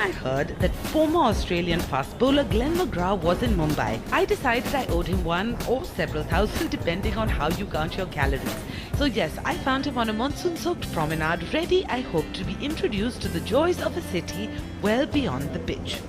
when I heard that former Australian fast bowler Glenn McGrath was in Mumbai, I decided I owed him one or several thousand depending on how you count your calories. So yes, I found him on a monsoon-soaked promenade, ready, I hope, to be introduced to the joys of a city well beyond the pitch.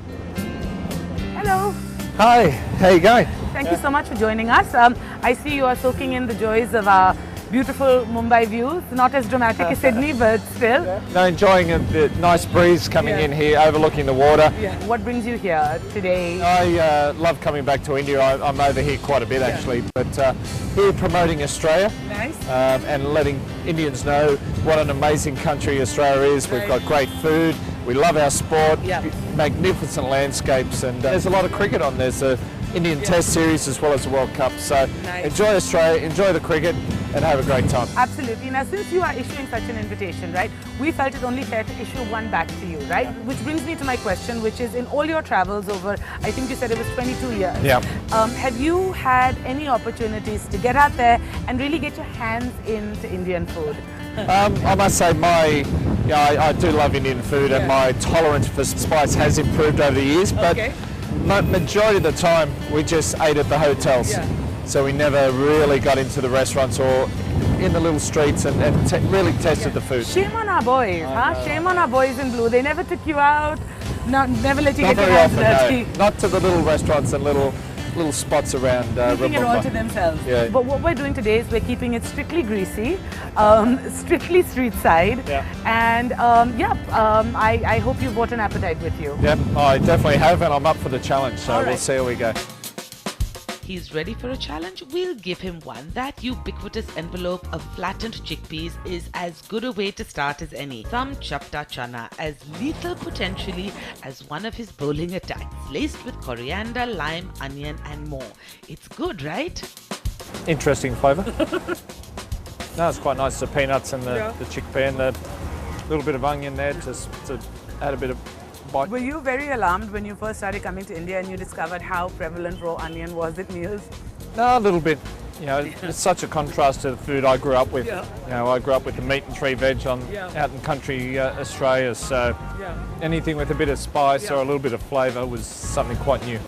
Hello. Hi, how you going? Thank you so much for joining us. I see you are soaking in the joys of our beautiful Mumbai views. Not as dramatic as Sydney, but still. No, enjoying a nice breeze coming in here, overlooking the water. What brings you here today? I love coming back to India. I'm over here quite a bit actually, but here promoting Australia. Nice. And letting Indians know what an amazing country Australia is. We've got great food. We love our sport, magnificent landscapes, and there's a lot of cricket on. There's a Indian Test Series as well as the World Cup. So enjoy Australia, enjoy the cricket, and have a great time. Absolutely. Now, since you are issuing such an invitation, right, we felt it only fair to issue one back to you, right? Which brings me to my question, which is, in all your travels over, I think you said it was 22 years. Have you had any opportunities to get out there and really get your hands into Indian food? I must say I do love Indian food, and my tolerance for spice has improved over the years, but majority of the time we just ate at the hotels. So we never really got into the restaurants or in the little streets and really tested the food. Shame on our boys, huh? Shame on our boys in blue. They never took you out, never let you get your hands dirty. No. Not to the little restaurants and little spots around keeping it all to themselves. But what we're doing today is we're keeping it strictly greasy, strictly street side, and I hope you brought an appetite with you. Yep, I definitely have, and I'm up for the challenge, so we'll see how we go. He's ready for a challenge? We'll give him one. That ubiquitous envelope of flattened chickpeas is as good a way to start as any. Some chapta chana, as lethal potentially as one of his bowling attacks, laced with coriander, lime, onion and more. It's good, right? Interesting flavour. No, it's quite nice, the peanuts and the chickpea and the little bit of onion there just to add a bit of bite. Were you very alarmed when you first started coming to India and you discovered how prevalent raw onion was at meals? No, a little bit. You know, it's such a contrast to the food I grew up with. You know, I grew up with the meat and tree veg out in country Australia, so anything with a bit of spice or a little bit of flavour was something quite new.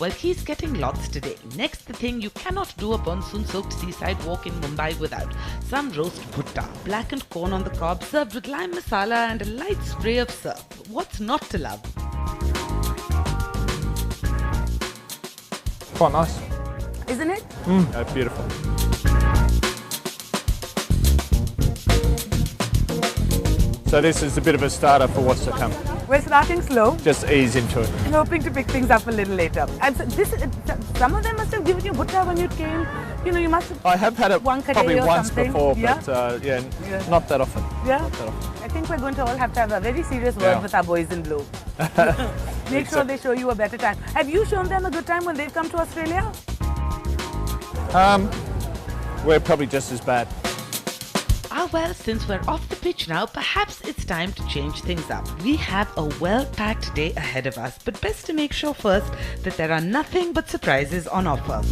Well, he's getting lots today. Next, the thing you cannot do a monsoon-soaked seaside walk in Mumbai without. Some roast bhutta, blackened corn on the cob, served with lime masala and a light spray of syrup. What's not to love? Quite nice. Isn't it? Beautiful. So this is a bit of a starter for what's to come. We're starting slow. Just ease into it. I'm hoping to pick things up a little later. And so some of them must have given you bhutta when you came. You know, you must have. I have had it probably once something. before, but not that often. Not that often. I think we're going to all have a very serious word with our boys in blue. Make sure they show you a better time. Have you shown them a good time when they've come to Australia? We're probably just as bad. Well, since we're off the pitch now, perhaps it's time to change things up. We have a well-packed day ahead of us, but best to make sure first that there are nothing but surprises on offer.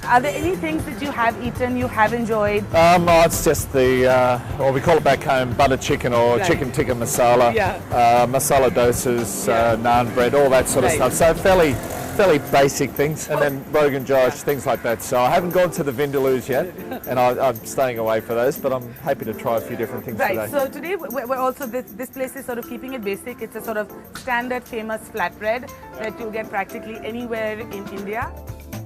Are there any things that you have eaten, you have enjoyed? It's just the, or we call it back home, butter chicken or chicken tikka masala, masala dosas, naan bread, all that sort of stuff. So fairly basic things, and then Rogan Josh, things like that. So I haven't gone to the Vindaloos yet, and I'm staying away for those, but I'm happy to try a few different things today. So today we're also, this place is sort of keeping it basic. It's a sort of standard famous flatbread that you'll get practically anywhere in India.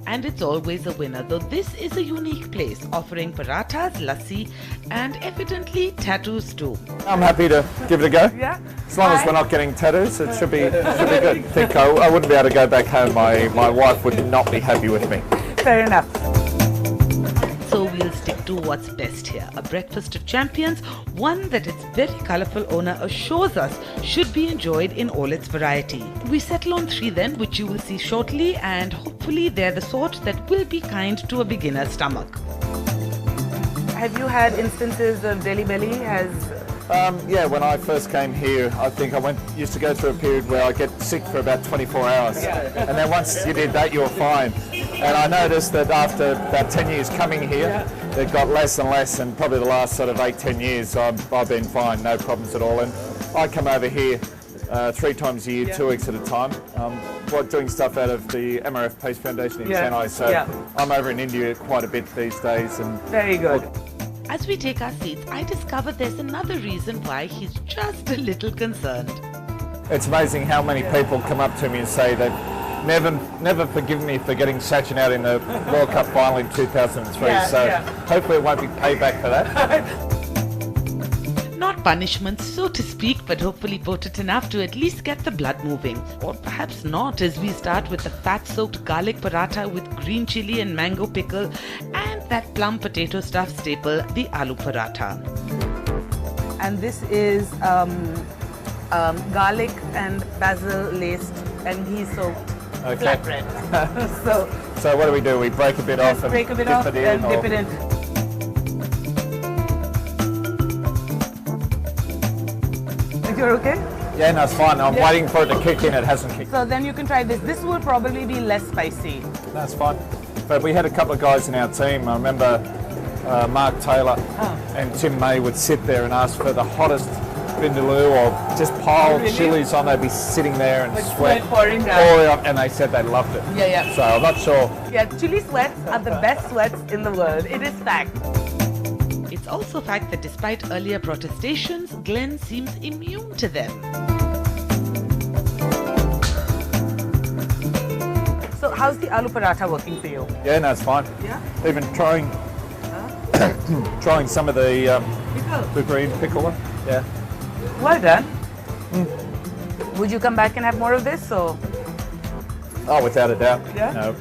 And it's always a winner, though this is a unique place, offering parathas, lassi and evidently tattoos too. I'm happy to give it a go. Yeah. As long as we're not getting tattoos, it should be good. I think I wouldn't be able to go back home. My wife would not be happy with me. Fair enough. So we'll stick to what's best here. A breakfast of champions, one that its very colourful owner assures us should be enjoyed in all its variety. We settle on 3 then, which you will see shortly, and hopefully they're the sort that will be kind to a beginner's stomach. Have you had instances of Delhi belly? Yeah, when I first came here, I think I used to go through a period where I get sick for about 24 hours. And then once you did that, you were fine. And I noticed that after about 10 years coming here, it got less and less, and probably the last sort of 8-10 years, I've been fine, no problems at all. And I come over here 3 times a year, 2 weeks at a time. Doing stuff out of the MRF Peace Foundation in Chennai, so I'm over in India quite a bit these days. And very good. As we take our seats, I discover there's another reason why he's just a little concerned. It's amazing how many people come up to me and say they've never forgiven me for getting Sachin out in the World Cup final in 2003. Hopefully it won't be payback for that. Not punishment, so to speak, but hopefully potent enough to at least get the blood moving. Or perhaps not, as we start with the fat-soaked garlic paratha with green chili and mango pickle, and that plum potato stuffed staple, the aloo paratha. And this is garlic and basil laced and ghee soaked flatbread. So what do? We break a bit off and dip it in. You're okay? Yeah, no, it's fine. I'm waiting for it to kick in. It hasn't kicked in. So then you can try this. This will probably be less spicy. That's fine. But we had a couple of guys in our team. I remember Mark Taylor and Tim May would sit there and ask for the hottest vindaloo or just piled chilies on. They'd be sitting there and sweat pouring down. And they said they loved it. Yeah. So I'm not sure. Yeah, chili sweats are the best sweats in the world. It is fact. It's also fact that despite earlier protestations, Glenn seems immune to them. So how's the aloo paratha working for you? Yeah, no, it's fine. Yeah? Even trying some of the green pickle. Yeah. Well done. Would you come back and have more of this? Or? Oh, without a doubt. Yeah?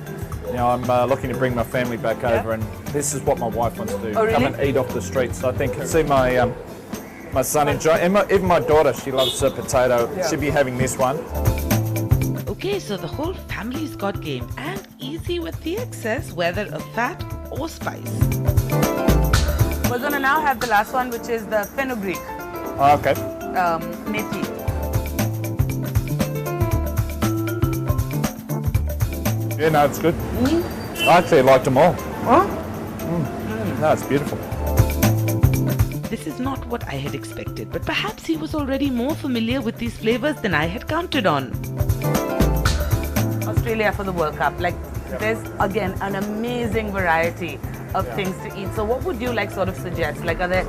I'm looking to bring my family back over, and this is what my wife wants to do. Oh, really? Come and eat off the streets. I think see my son enjoy, and even my daughter, she loves the potato. Yeah. She'll be having this one. Okay, so the whole family's got game and easy with the excess, whether of fat or spice. We're going to now have the last one, which is the fenugreek. Oh, okay. Methi. Yeah, no, it's good. I actually liked them all. Huh? No, it's beautiful. This is not what I had expected, but perhaps he was already more familiar with these flavors than I had counted on. Australia for the World Cup. There's again an amazing variety of things to eat. So what would you sort of suggest? Are there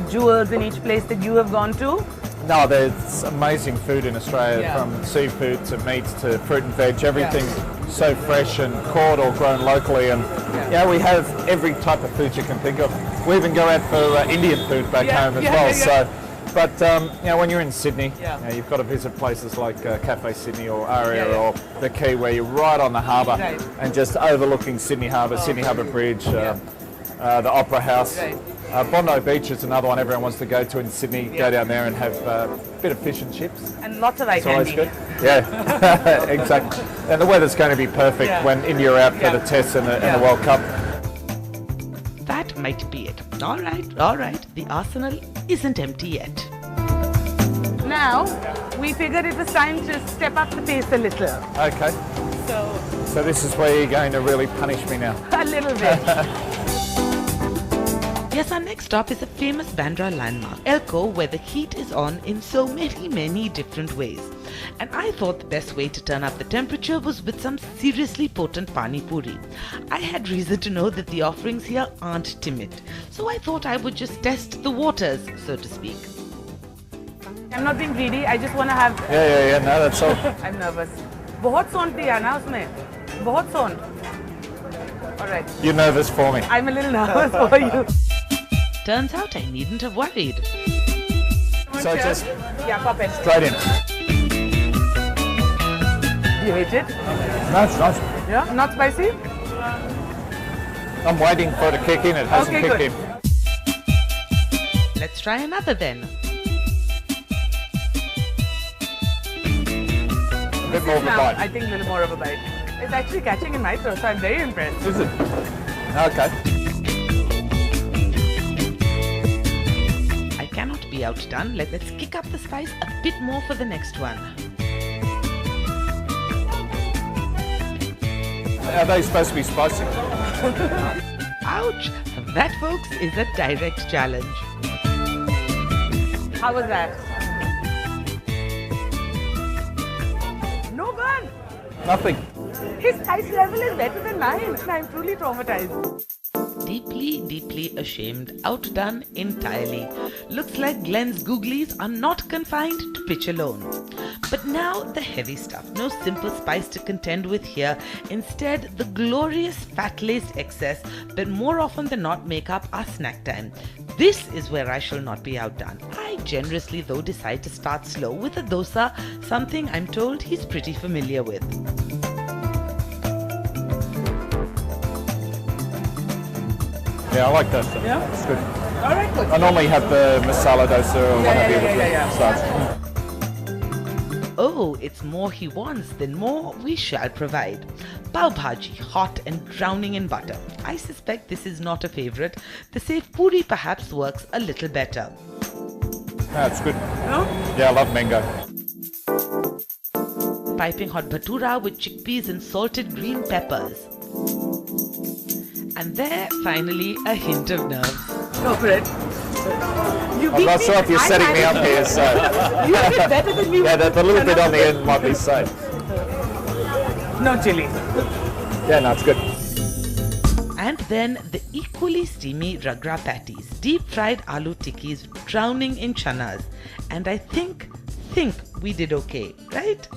jewels in each place that you have gone to? No, there's amazing food in Australia, from seafood to meats to fruit and veg. Everything so fresh and caught or grown locally, and we have every type of food you can think of. We even go out for Indian food back home as well. So, but when you're in Sydney, you've got to visit places like Cafe Sydney or Aria or the Quay, where you're right on the harbour and just overlooking Sydney Harbour, Sydney Harbour Bridge, the Opera House. Bondi Beach is another one everyone wants to go to in Sydney. Go down there and have a bit of fish and chips. And lots of eye candy. candy. Always good. Yeah, exactly. And the weather's going to be perfect when India are out for the Tests and the World Cup. That might be it. All right. The arsenal isn't empty yet. Now, we figured it was time to step up the pace a little. Okay. So this is where you're going to really punish me now. A little bit. Yes, our next stop is a famous Bandra landmark, Elko, where the heat is on in so many different ways. And I thought the best way to turn up the temperature was with some seriously potent pani puri. I had reason to know that the offerings here aren't timid, so I thought I would just test the waters, so to speak. I'm not being greedy, I just want to have... Yeah, no, that's all. I'm nervous. बहुत सोंठ दिया ना उसमें, बहुत सोंठ. All right. You're nervous for me. I'm a little nervous for you. Turns out I needn't have worried. So just pop it. Straight in. You hate it? No, it's nice. Yeah? Not spicy? I'm waiting for it to kick in. It hasn't kicked in. Let's try another then. A bit more of a bite. I think a little more of a bite. It's actually catching in my throat, so I'm very impressed. Is it? Okay. I cannot be outdone. Let's kick up the spice a bit more for the next one. Are they supposed to be spicy? Ouch! That, folks, is a direct challenge. How was that? Nothing. His spice level is better than mine. I'm truly traumatized. Deeply, deeply ashamed, outdone entirely. Looks like Glenn's googlies are not confined to pitch alone. But now the heavy stuff. No simple spice to contend with here. Instead, the glorious fat-laced excess that more often than not make up our snack time. This is where I shall not be outdone. I generously though decide to start slow with a dosa, something I'm told he's pretty familiar with. Yeah, I like that. Yeah? It's good. All right, good. I normally have the masala dosa or one of the other Oh, it's more he wants, then more we shall provide. Pav bhaji, hot and drowning in butter. I suspect this is not a favorite. The safe puri perhaps works a little better. That's good. No? Yeah, I love mango. Piping hot bhatura with chickpeas and salted green peppers. And there, finally, a hint of nerves. Go for it. I'm not sure if you're setting me up here, so... You did better than me. Yeah, the little bit on the end might be safe. No chili. Yeah, no, it's good. And then the equally steamy ragra patties, deep-fried aloo tikkis drowning in chanas. And I think we did okay, right?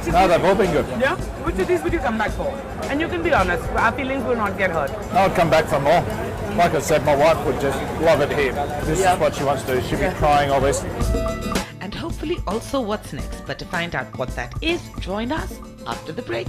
No, they've all been good. Yeah? Which of these would you come back for? And you can be honest, our feelings will not get hurt. I would come back for more. Like I said, my wife would just love it here. This is what she wants to do. She'll be trying all this. And hopefully also what's next. But to find out what that is, join us after the break.